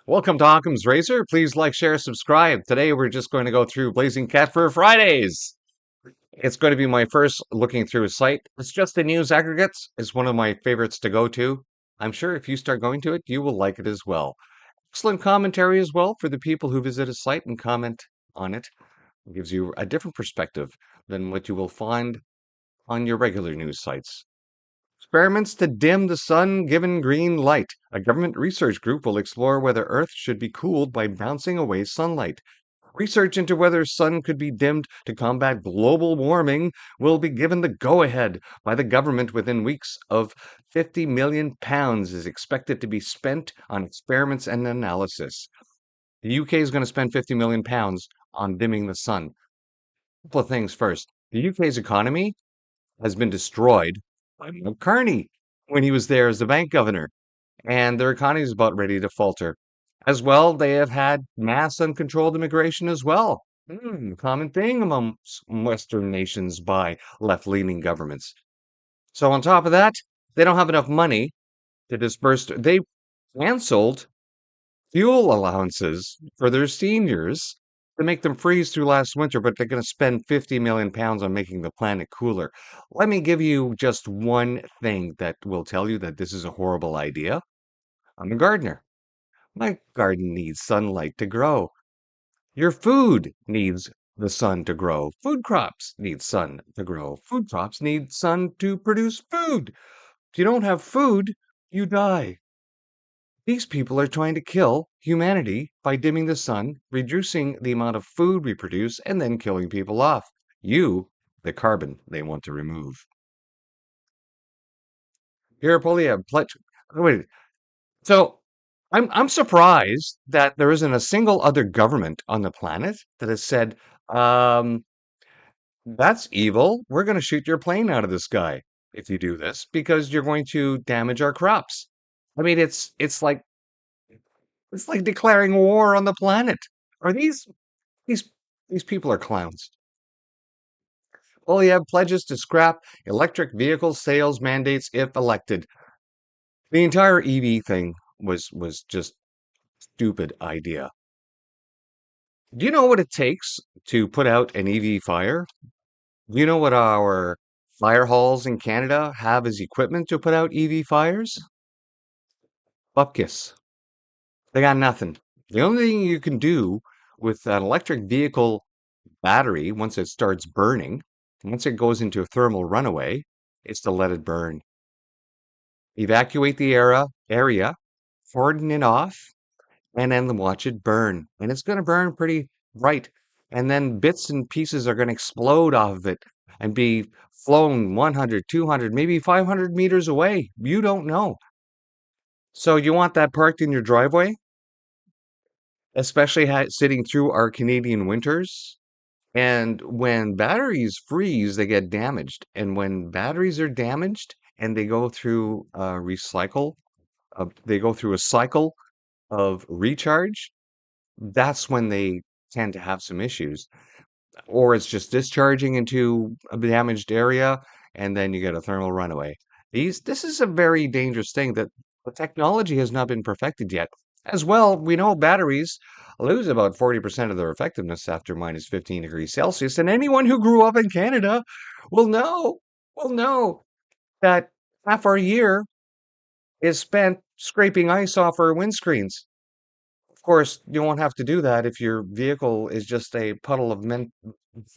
Welcome to Occam's Razor. Please like, share, subscribe. Today we're just going to go through Blazing Cat for Fridays. It's going to be my first looking through a site. It's just the news aggregates. It's one of my favorites to go to. I'm sure if you start going to it, you will like it as well. Excellent commentary as well for the people who visit a site and comment on it. It gives you a different perspective than what you will find on your regular news sites. Experiments to dim the sun given green light. A government research group will explore whether Earth should be cooled by bouncing away sunlight. Research into whether sun could be dimmed to combat global warming will be given the go-ahead by the government within weeks of £50 million is expected to be spent on experiments and analysis. The UK is going to spend £50 million on dimming the sun. A couple of things first. The UK's economy has been destroyed by Mark Carney when he was there as the bank governor, and their economy is about ready to falter. As well, they have had mass uncontrolled immigration as well. Common thing amongst Western nations by left-leaning governments. So on top of that, they don't have enough money to disperse. They canceled fuel allowances for their seniors to make them freeze through last winter, but they're going to spend £50 million on making the planet cooler. Let me give you just one thing that will tell you that this is a horrible idea. I'm a gardener. My garden needs sunlight to grow. Your food needs the sun to grow. Food crops need sun to grow. Food crops need sun to produce food. If you don't have food, you die. These people are trying to kill humanity by dimming the sun, reducing the amount of food we produce, and then killing people off. You, the carbon they want to remove. Here, Polya, wait. So I'm surprised that there isn't a single other government on the planet that has said, um, that's evil. We're going to shoot your plane out of the sky if you do this because you're going to damage our crops. I mean, it's like declaring war on the planet. Are these these people are clowns? Well, you have pledges to scrap electric vehicle sales mandates if elected. The entire EV thing was just stupid idea. Do you know what it takes to put out an EV fire? Do you know what our fire halls in Canada have as equipment to put out EV fires? Bupkis. They got nothing. The only thing you can do with an electric vehicle battery, once it starts burning, once it goes into a thermal runaway, is to let it burn. Evacuate the area, cordon it off, and then watch it burn. And it's going to burn pretty bright. And then bits and pieces are going to explode off of it and be flown 100, 200, maybe 500 meters away. You don't know. So you want that parked in your driveway, especially sitting through our Canadian winters. And when batteries freeze, they get damaged. And when batteries are damaged and they go through they go through a cycle of recharge, that's when they tend to have some issues. Or it's just discharging into a damaged area, and then you get a thermal runaway. This is a very dangerous thing that the technology has not been perfected yet. As well, we know batteries lose about 40% of their effectiveness after minus 15 degrees Celsius, and anyone who grew up in Canada will know that half our year is spent scraping ice off our windscreens. Of course, you won't have to do that if your vehicle is just a puddle of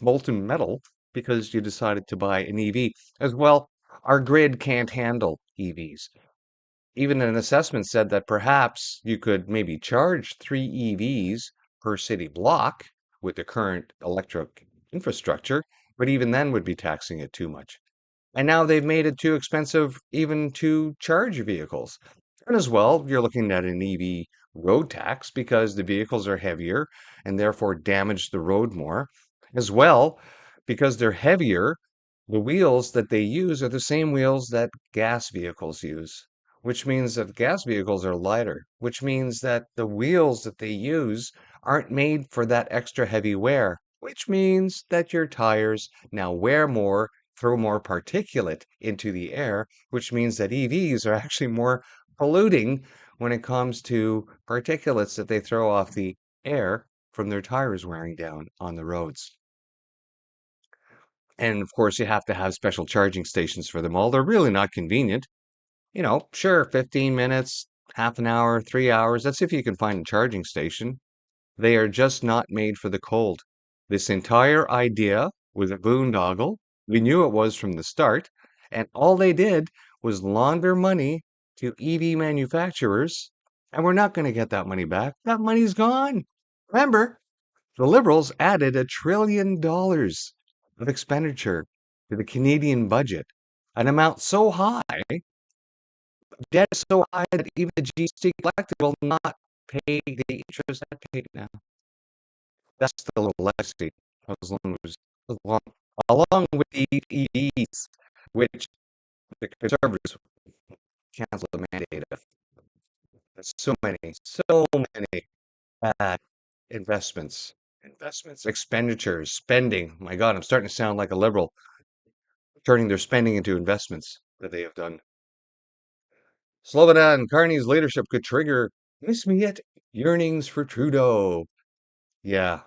molten metal because you decided to buy an EV. As well, our grid can't handle EVs. Even an assessment said that perhaps you could maybe charge 3 EVs per city block with the current electric infrastructure, but even then would be taxing it too much. And now they've made it too expensive even to charge vehicles. And as well, you're looking at an EV road tax because the vehicles are heavier and therefore damage the road more. As well, because they're heavier, the wheels that they use are the same wheels that gas vehicles use, which means that gas vehicles are lighter, which means that the wheels that they use aren't made for that extra heavy wear, which means that your tires now wear more, throw more particulate into the air, which means that EVs are actually more polluting when it comes to particulates that they throw off the air from their tires wearing down on the roads. And of course, you have to have special charging stations for them all. They're really not convenient. Sure, 15 minutes, half an hour, 3 hours. That's if you can find a charging station. They are just not made for the cold. This entire idea was a boondoggle. We knew it was from the start. And all they did was launder money to EV manufacturers. And we're not going to get that money back. That money's gone. Remember, the Liberals added $1 trillion of expenditure to the Canadian budget, an amount so high, debt so high that even the GC collector will not pay the interest that paid now. That's the little legacy as long as along, along with the EVs, which the Conservatives cancel the mandate of. There's so many bad investments, expenditures, spending. My God, I'm starting to sound like a liberal, turning their spending into investments that they have done. Slobodan and Carney's leadership could trigger miss me yet yearnings for Trudeau. Yeah,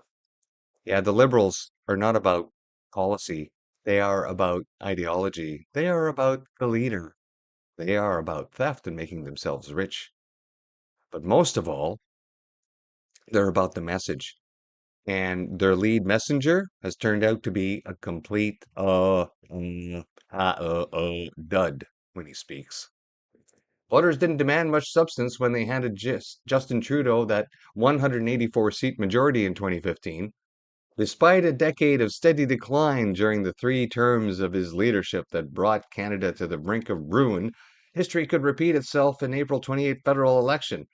yeah, the liberals are not about policy. They are about ideology. They are about the leader. They are about theft and making themselves rich. But most of all, they're about the message. And their lead messenger has turned out to be a complete dud when he speaks. Voters didn't demand much substance when they handed Justin Trudeau that 184-seat majority in 2015. Despite a decade of steady decline during the 3 terms of his leadership that brought Canada to the brink of ruin, history could repeat itself in April 28 federal election.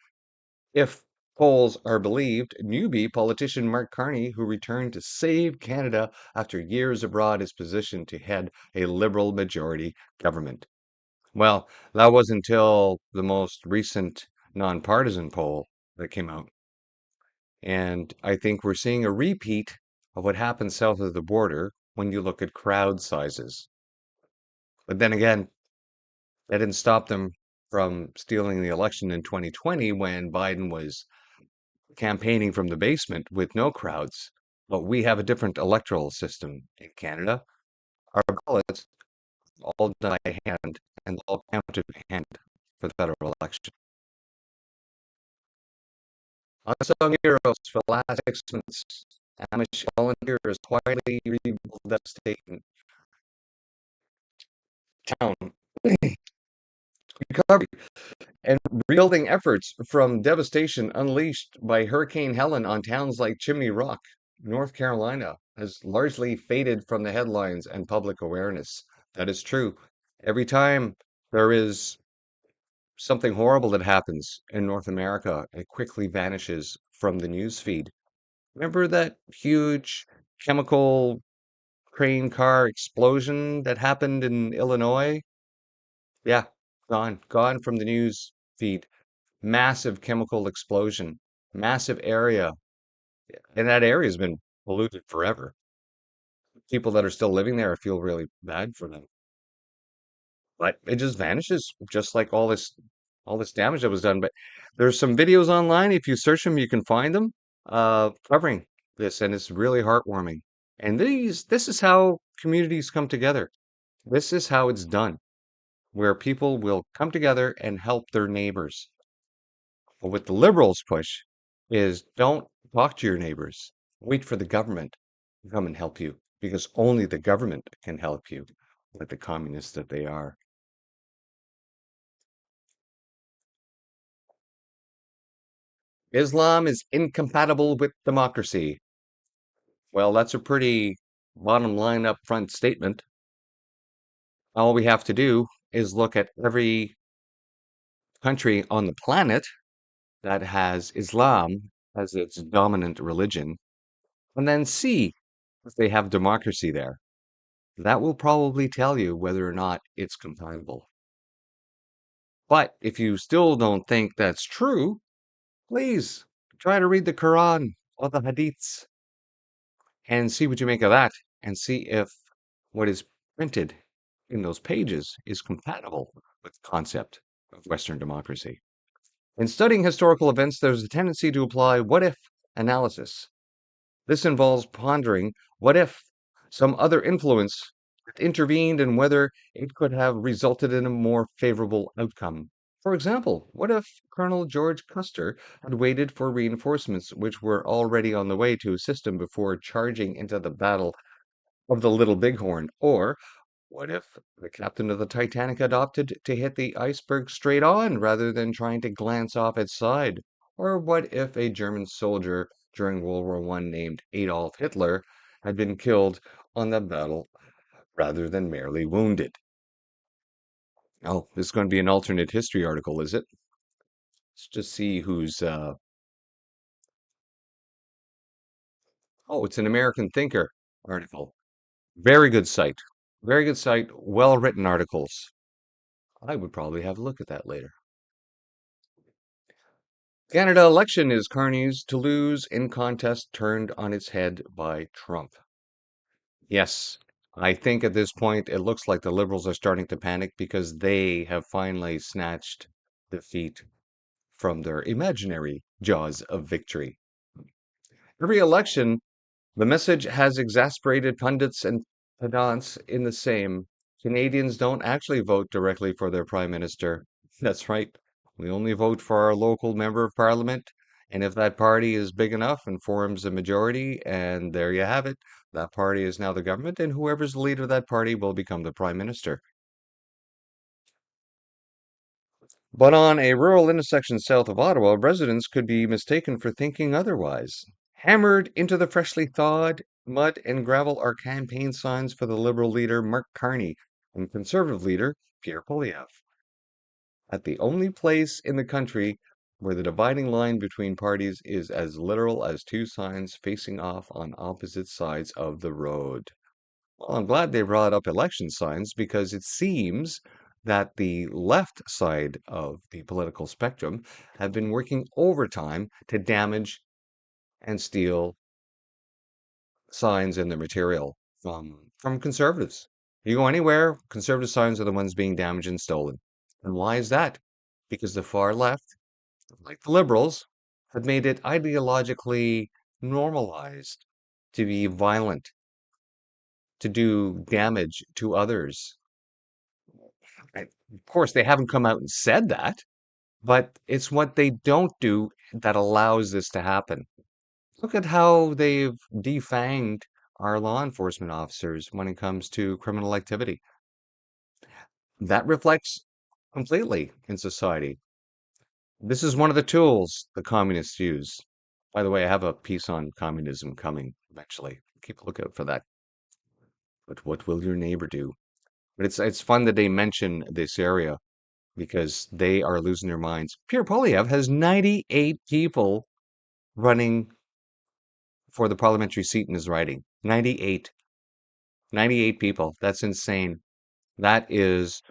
If polls are believed, newbie politician Mark Carney, who returned to save Canada after years abroad, is positioned to head a Liberal majority government. Well, that was until the most recent nonpartisan poll that came out. And I think we're seeing a repeat of what happened south of the border when you look at crowd sizes. But then again, that didn't stop them from stealing the election in 2020 when Biden was campaigning from the basement with no crowds. But we have a different electoral system in Canada. Our ballots all done by hand and all counted by hand for the federal election. Unsung heroes for the last 6 months. Amish volunteers quietly rebuild devastating town recovery and rebuilding efforts from devastation unleashed by Hurricane Helen on towns like Chimney Rock, North Carolina, has largely faded from the headlines and public awareness. That is true. Every time there is something horrible that happens in North America, it quickly vanishes from the news feed. Remember that huge chemical crane car explosion that happened in Illinois? Yeah, gone from the news feed. Massive chemical explosion, massive area. And that area has been polluted forever. People that are still living there feel really bad for them. But it just vanishes, just like all this damage that was done. But there's some videos online. If you search them, you can find them covering this, and it's really heartwarming. And this is how communities come together. This is how it's done, where people will come together and help their neighbors. But what the liberals push is don't talk to your neighbors. Wait for the government to come and help you, because only the government can help you, like the communists that they are. Islam is incompatible with democracy. Well, that's a pretty bottom line up front statement. All we have to do is look at every country on the planet that has Islam as its dominant religion, and then see if they have democracy there. That will probably tell you whether or not it's compatible. But if you still don't think that's true, please try to read the Quran or the Hadiths and see what you make of that, and see if what is printed in those pages is compatible with the concept of Western democracy. In studying historical events, there's a tendency to apply what if analysis. This involves pondering what if some other influence intervened and whether it could have resulted in a more favorable outcome. For example, what if Colonel George Custer had waited for reinforcements which were already on the way to assist him before charging into the Battle of the Little Bighorn? Or what if the captain of the Titanic had opted to hit the iceberg straight on rather than trying to glance off its side? Or what if a German soldier during World War One named Adolf Hitler had been killed on the battle rather than merely wounded? Oh, this is going to be an alternate history article, is it? Let's just see who's. Oh, it's an American Thinker article. Very good site. Very good site. Well written articles. I would probably have a look at that later. Canada election is Carney's to lose in contest turned on its head by Trump. Yes, I think at this point it looks like the Liberals are starting to panic because they have finally snatched defeat from their imaginary jaws of victory. Every election, the message has exasperated pundits and pedants in the same. Canadians don't actually vote directly for their prime minister. That's right. We only vote for our local member of parliament. And if that party is big enough and forms a majority, and there you have it, that party is now the government, and whoever's the leader of that party will become the prime minister. But on a rural intersection south of Ottawa, residents could be mistaken for thinking otherwise. Hammered into the freshly thawed mud and gravel are campaign signs for the Liberal leader Mark Carney and Conservative leader Pierre Poilievre at the only place in the country where the dividing line between parties is as literal as two signs facing off on opposite sides of the road. Well, I'm glad they brought up election signs because it seems that the left side of the political spectrum have been working overtime to damage and steal signs and their material from conservatives. You go anywhere, conservative signs are the ones being damaged and stolen. And why is that? Because the far left, like the liberals, have made it ideologically normalized to be violent, to do damage to others. Of course, they haven't come out and said that, but it's what they don't do that allows this to happen. Look at how they've defanged our law enforcement officers when it comes to criminal activity. That reflects completely in society. This is one of the tools the communists use. By the way, I have a piece on communism coming eventually. Keep a lookout for that. But what will your neighbor do? But it's fun that they mention this area because they are losing their minds. Pierre Poilievre has 98 people running for the parliamentary seat in his riding. 98. 98 people. That's insane. That is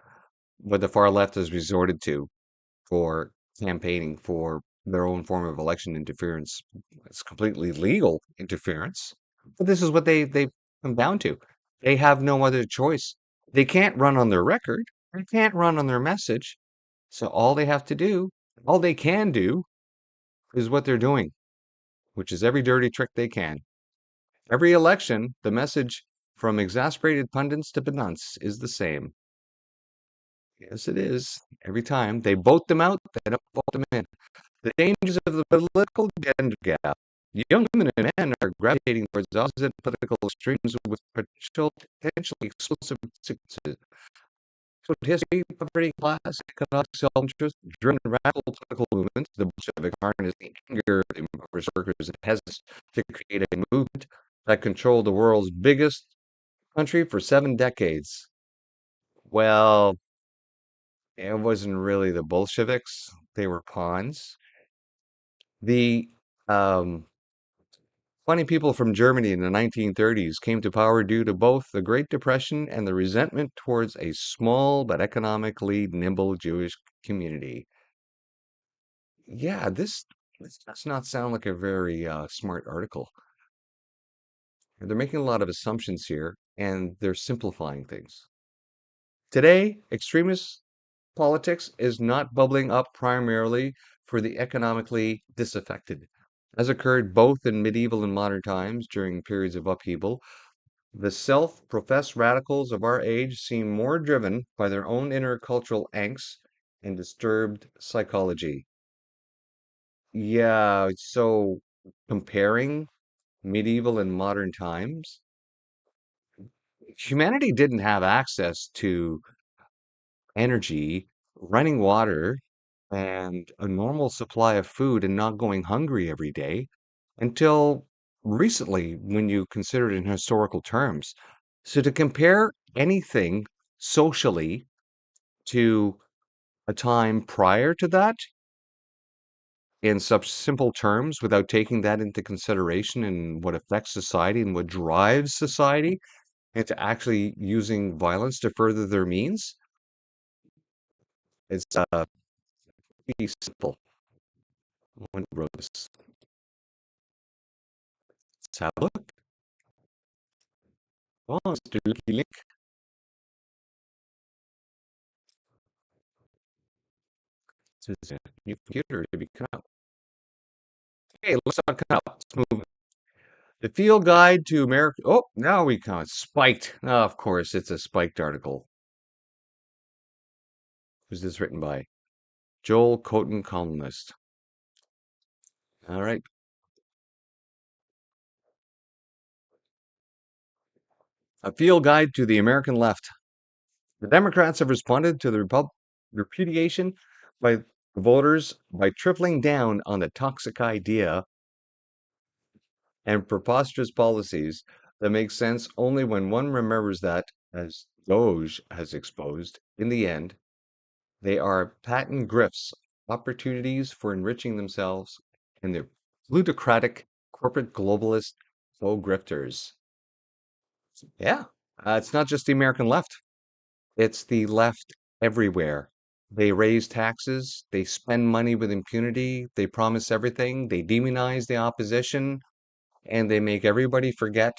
what the far left has resorted to for campaigning for their own form of election interference. It's completely legal interference, but this is what they've come down to. They have no other choice. They can't run on their record. They can't run on their message. So all they have to do, all they can do, is what they're doing, which is every dirty trick they can. Every election, the message from exasperated pundits to pedants is the same. Yes, it is. Every time they vote them out, they don't vote them in. The dangers of the political gender gap. Young women and men are gravitating towards opposite political extremes with potentially explosive consequences. But history, poverty, class, economic self-interest, driven radical political movements, the Bolshevik harnessed the anger of impoverished workers and peasants to create a movement that controlled the world's biggest country for 7 decades. Well, it wasn't really the Bolsheviks. They were pawns. The funny people from Germany in the 1930s came to power due to both the Great Depression and the resentment towards a small but economically nimble Jewish community. Yeah, this does not sound like a very smart article. They're making a lot of assumptions here, and they're simplifying things. Today, extremist politics is not bubbling up primarily for the economically disaffected. As occurred both in medieval and modern times during periods of upheaval, the self-professed radicals of our age seem more driven by their own inner cultural angst and disturbed psychology. Yeah, so comparing medieval and modern times, humanity didn't have access to energy, running water, and a normal supply of food and not going hungry every day until recently when you consider it in historical terms. So to compare anything socially to a time prior to that in such simple terms without taking that into consideration and what affects society and what drives society into actually using violence to further their means, it's pretty simple when you wrote this. Let's have a look. Oh, Mr. Licky Link. This is a new computer to be cut out. Okay, let's not cut out. Let's move. The Field Guide to America. Oh, now we come. It's spiked. Oh, of course, it's a spiked article. Who's this written by? Joel Coton, columnist. All right. A field guide to the American left. The Democrats have responded to the repudiation by voters by tripling down on the toxic idea and preposterous policies that make sense only when one remembers that, as Doge has exposed, in the end, they are patent grifts, opportunities for enriching themselves, and they're plutocratic corporate globalist faux grifters. Yeah, it's not just the American left. It's the left everywhere. They raise taxes, they spend money with impunity, they promise everything, they demonize the opposition, and they make everybody forget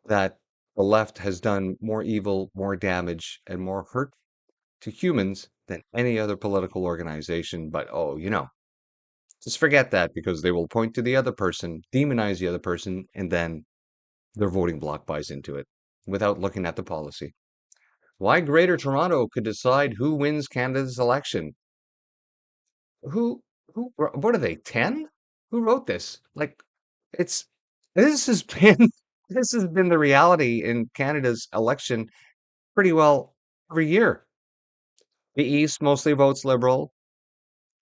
that the left has done more evil, more damage, and more hurt to humans than any other political organization. But oh, just forget that because they will point to the other person, demonize the other person, and then their voting bloc buys into it without looking at the policy. Why Greater Toronto could decide who wins Canada's election. Who, what are they, 10? Who wrote this? Like, it's, this has been, this has been the reality in Canada's election pretty well every year. The East mostly votes Liberal.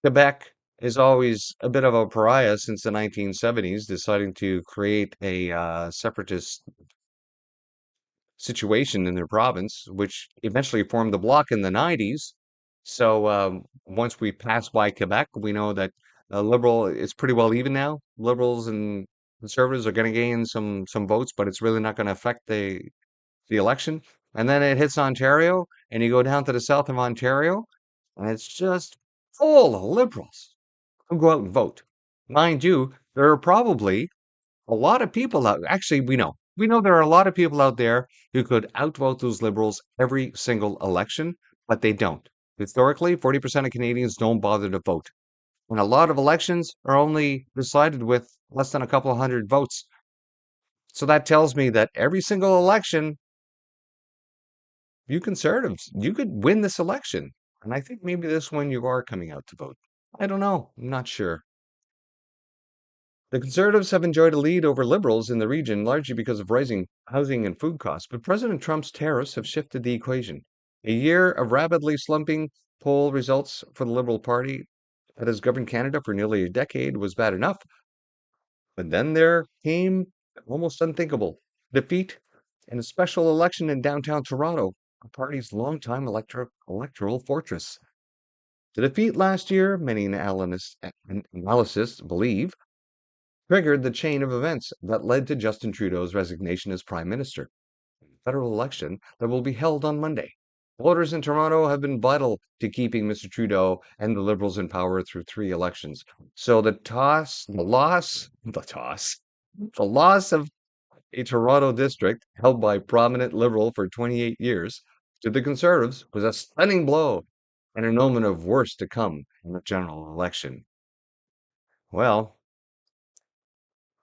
Quebec is always a bit of a pariah since the 1970s, deciding to create a separatist situation in their province, which eventually formed the bloc in the 90s. So once we pass by Quebec, we know that Liberal is pretty well even now. Liberals and Conservatives are going to gain some votes, but it's really not going to affect the election. And then it hits Ontario, and you go down to the south of Ontario, and it's just full of Liberals who go out and vote. Mind you, there are probably a lot of people out. Actually, we know there are a lot of people out there who could outvote those Liberals every single election, but they don't. Historically, 40% of Canadians don't bother to vote. And a lot of elections are only decided with less than a couple of hundred votes. So that tells me that every single election, you conservatives, you could win this election. And I think maybe this one you are coming out to vote. I don't know. I'm not sure. The Conservatives have enjoyed a lead over Liberals in the region largely because of rising housing and food costs, but President Trump's tariffs have shifted the equation. A year of rapidly slumping poll results for the Liberal Party that has governed Canada for nearly a decade was bad enough, but then there came almost unthinkable defeat in a special election in downtown Toronto, the party's longtime electoral fortress. The defeat last year, many analysts believe, triggered the chain of events that led to Justin Trudeau's resignation as Prime Minister. The federal election that will be held on Monday. Voters in Toronto have been vital to keeping Mr. Trudeau and the Liberals in power through 3 elections. So the loss of a Toronto district held by prominent Liberal for 28 years to the Conservatives was a stunning blow and an omen of worse to come in the general election. Well,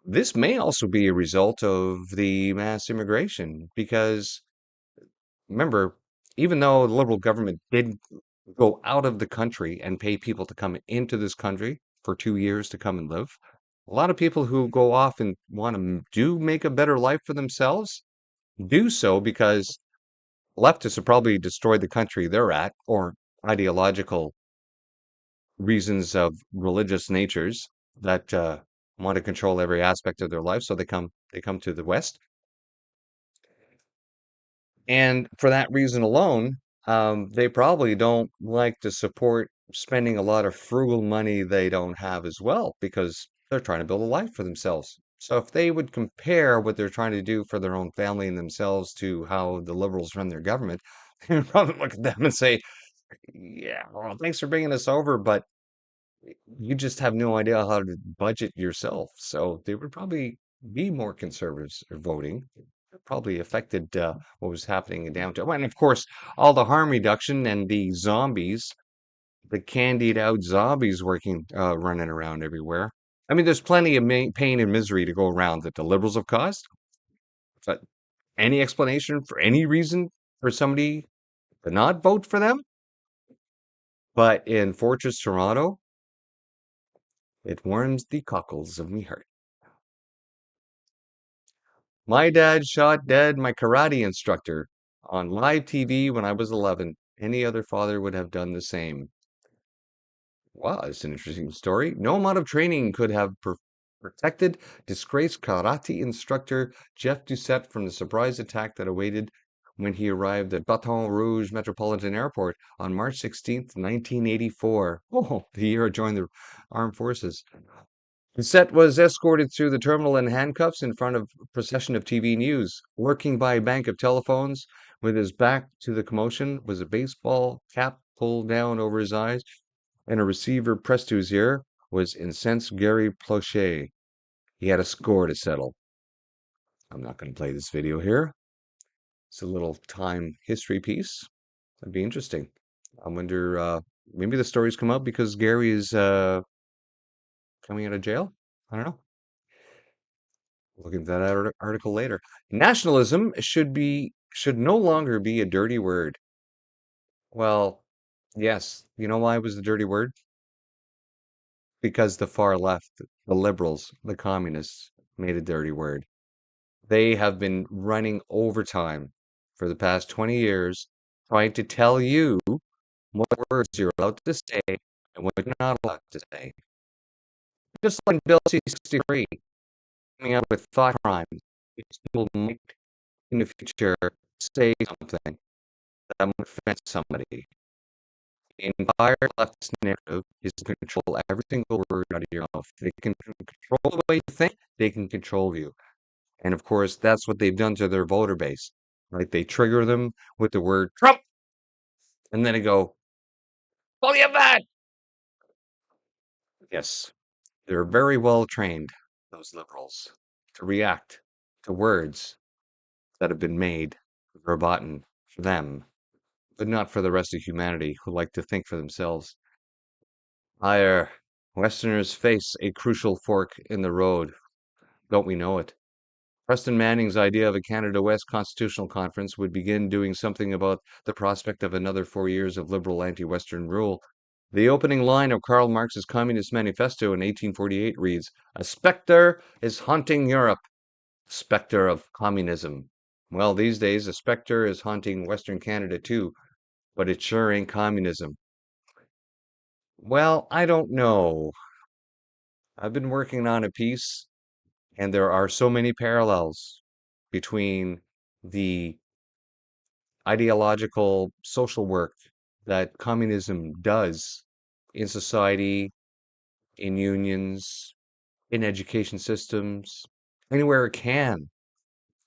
this may also be a result of the mass immigration because remember, even though the liberal government did go out of the country and pay people to come into this country for 2 years to come and live, a lot of people who go off and want to do make a better life for themselves do so because leftists have probably destroyed the country they're at, or ideological reasons of religious natures that want to control every aspect of their life. So they come to the West, and for that reason alone, they probably don't like to support spending a lot of frugal money they don't have as well because they're trying to build a life for themselves. So if they would compare what they're trying to do for their own family and themselves to how the liberals run their government, they would probably look at them and say, "Yeah, well, thanks for bringing us over, but you just have no idea how to budget yourself." So they would probably be more conservatives voting. It probably affected what was happening in downtown. Well, and of course, all the harm reduction and the zombies, the candied out zombies running around everywhere. I mean, there's plenty of pain and misery to go around that the liberals have caused. But any explanation for any reason for somebody to not vote for them? But in Fortress Toronto, it warms the cockles of me heart. My dad shot dead my karate instructor on live TV when I was 11. Any other father would have done the same. Wow, that's an interesting story. No amount of training could have protected disgraced karate instructor Jeff Doucette from the surprise attack that awaited when he arrived at Baton Rouge Metropolitan Airport on March 16th, 1984. Oh, the year I joined the armed forces. Doucette was escorted through the terminal in handcuffs in front of a procession of TV news. Lurking by a bank of telephones, with his back to the commotion, was a baseball cap pulled down over his eyes and a receiver pressed to his ear, was incensed Gary Plauché. He had a score to settle. I'm not going to play this video here. It's a little time history piece. That'd be interesting. I wonder, maybe the stories come out because Gary is coming out of jail? I don't know. Look at that article later. Nationalism should no longer be a dirty word. Well, yes. You know why it was a dirty word? Because the far left, the liberals, the communists made a dirty word. They have been running overtime for the past 20 years trying to tell you what words you're allowed to say and what you're not allowed to say. Just like Bill C-63 coming out with thought crimes. People might in the future say something that might offend somebody. The entire leftist narrative is to control every single word out of your mouth. They can control the way you think, they can control you. And of course, that's what they've done to their voter base. Right? They trigger them with the word Trump, and then they go, "Oh, you bad." Yes, they're very well trained, those liberals, to react to words that have been made verboten for them, but not for the rest of humanity who like to think for themselves. Higher, Westerners face a crucial fork in the road. Don't we know it? Preston Manning's idea of a Canada West Constitutional Conference would begin doing something about the prospect of another 4 years of liberal anti-Western rule. The opening line of Karl Marx's Communist Manifesto in 1848 reads, "A specter is haunting Europe, specter of communism." Well, these days, a specter is haunting Western Canada too, but it sure ain't communism. Well, I don't know. I've been working on a piece, and there are so many parallels between the ideological social work that communism does in society, in unions, in education systems, anywhere it can.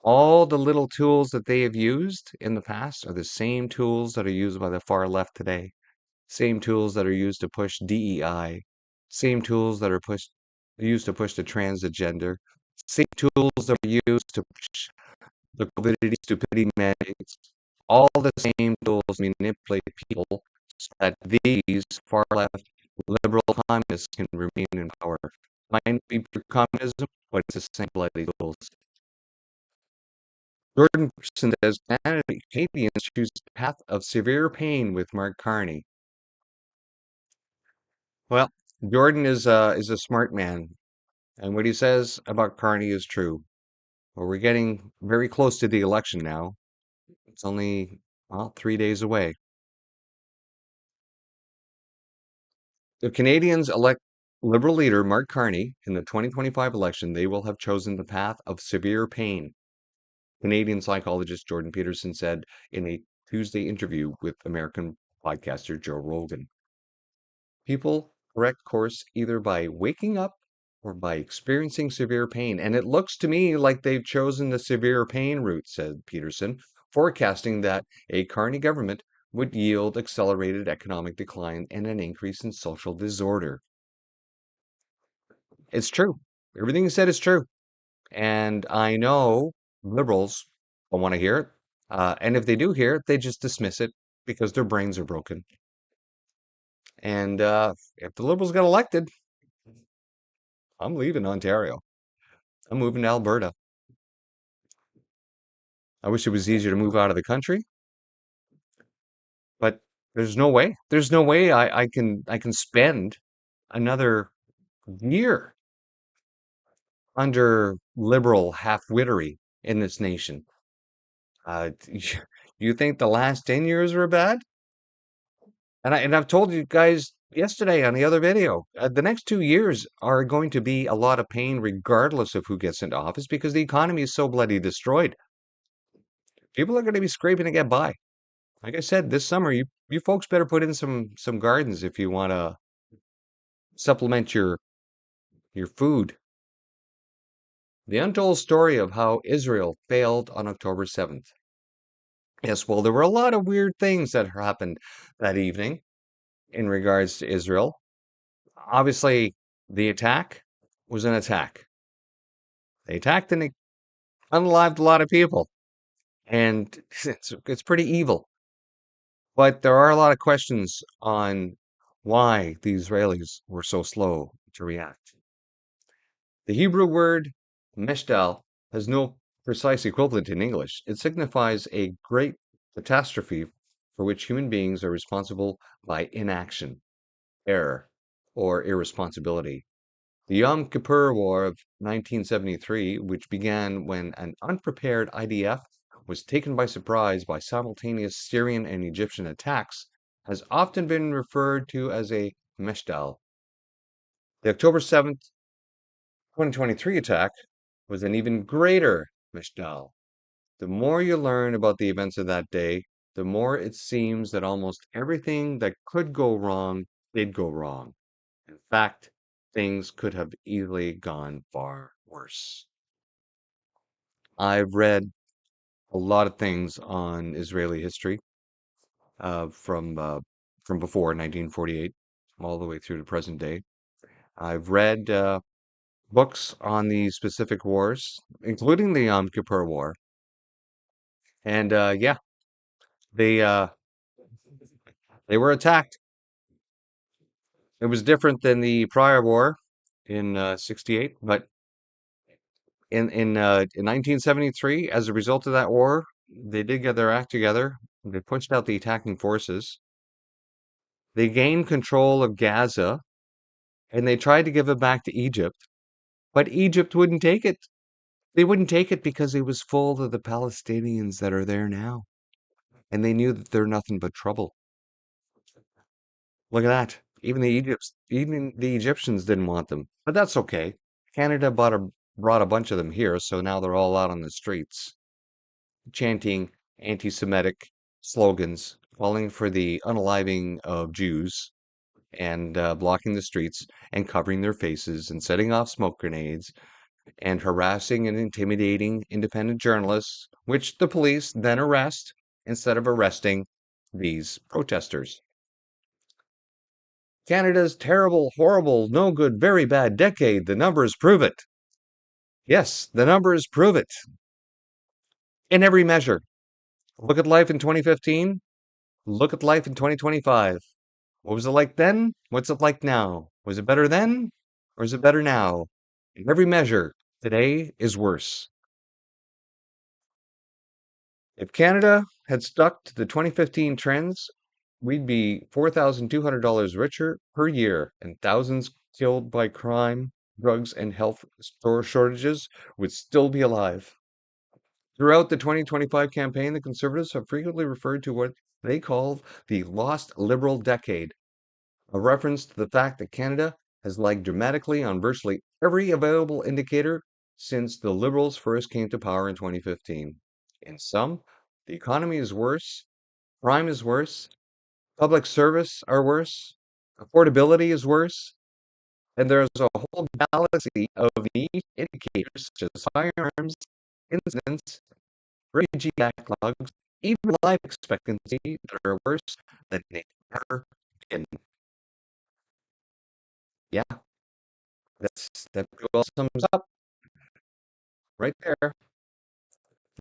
All the little tools that they have used in the past are the same tools that are used by the far left today. Same tools that are used to push DEI. Same tools that are used to push the trans agenda. Same tools that are used to push the COVID stupidity mandates. All the same tools manipulate people so that these far left liberal communists can remain in power. Might be pure communism, but it's the same bloody tools. Jordan Peterson says Canadians choose the path of severe pain with Mark Carney. Well, Jordan is a smart man, and what he says about Carney is true. Well, we're getting very close to the election now. It's only, well, 3 days away. If Canadians elect Liberal leader Mark Carney in the 2025 election, they will have chosen the path of severe pain. Canadian psychologist Jordan Peterson said in a Tuesday interview with American podcaster Joe Rogan. People correct course either by waking up or by experiencing severe pain. And it looks to me like they've chosen the severe pain route, said Peterson, forecasting that a Carney government would yield accelerated economic decline and an increase in social disorder. It's true. Everything you said is true. And I know liberals don't want to hear it. And if they do hear it, they just dismiss it because their brains are broken. And if the liberals get elected, I'm leaving Ontario. I'm moving to Alberta. I wish it was easier to move out of the country, but there's no way. There's no way I can spend another year under liberal half-wittery in this nation. You think the last 10 years were bad? And I've told you guys yesterday on the other video, the next 2 years are going to be a lot of pain regardless of who gets into office because the economy is so bloody destroyed. People are going to be scraping to get by. Like I said, this summer, you folks better put in some gardens if you want to supplement your food. The untold story of how Israel failed on October 7th. Yes, well, there were a lot of weird things that happened that evening in regards to Israel. Obviously, the attack was an attack. They attacked and they unalived a lot of people, and it's pretty evil. But there are a lot of questions on why the Israelis were so slow to react. The Hebrew word meshtal has no precise equivalent in English. It signifies a great catastrophe for which human beings are responsible by inaction, error, or irresponsibility. The Yom Kippur War of 1973, which began when an unprepared IDF was taken by surprise by simultaneous Syrian and Egyptian attacks, has often been referred to as a meshtal. The October 7th, 2023 attack was an even greater mishtal. The more you learn about the events of that day, the more it seems that almost everything that could go wrong did go wrong. In fact, things could have easily gone far worse. I've read a lot of things on Israeli history uh, from uh, from before 1948 all the way through to present day. I've read books on the specific wars, including the Yom Kippur War. And yeah, they uh, they were attacked. It was different than the prior war in '68, but in 1973, as a result of that war, they did get their act together. They pushed out the attacking forces. They gained control of Gaza, and they tried to give it back to Egypt, but Egypt wouldn't take it. They wouldn't take it because it was full of the Palestinians that are there now, and they knew that they're nothing but trouble. Look at that. Even the Egyptians didn't want them. But that's okay. Canada brought a bunch of them here, so now they're all out on the streets chanting anti-Semitic slogans, calling for the unaliving of Jews and blocking the streets and covering their faces and setting off smoke grenades and harassing and intimidating independent journalists, which the police then arrest instead of arresting these protesters. Canada's terrible, horrible, no good, very bad decade. The numbers prove it. Yes, the numbers prove it in every measure. Look at life in 2015. Look at life in 2025. What was it like then? What's it like now? Was it better then? Or is it better now? In every measure, today is worse. If Canada had stuck to the 2015 trends, we'd be $4,200 richer per year, and thousands killed by crime, drugs, and health store shortages would still be alive. Throughout the 2025 campaign, the Conservatives have frequently referred to what they call the lost Liberal decade, a reference to the fact that Canada has lagged dramatically on virtually every available indicator since the Liberals first came to power in 2015. In sum, the economy is worse, crime is worse, public service are worse, affordability is worse, and there's a whole galaxy of niche indicators such as firearms, incidents, refugee backlogs, even life expectancy that are worse than they've ever been. Yeah, that pretty well sums up right there.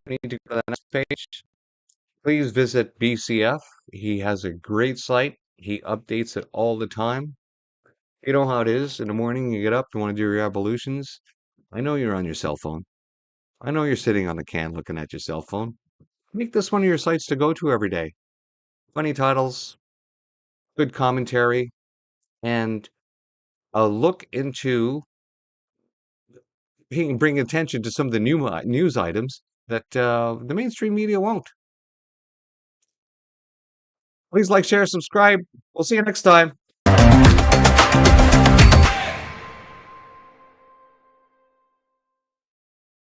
We need to go to the next page. Please visit BCF. He has a great site. He updates it all the time. You know how it is. In the morning, you get up, you want to do your evolutions. I know you're on your cell phone. I know you're sitting on the can looking at your cell phone. Make this one of your sites to go to every day. Funny titles, good commentary, and a look into bring attention to some of the new news items that the mainstream media won't. Please like, share, subscribe. We'll see you next time.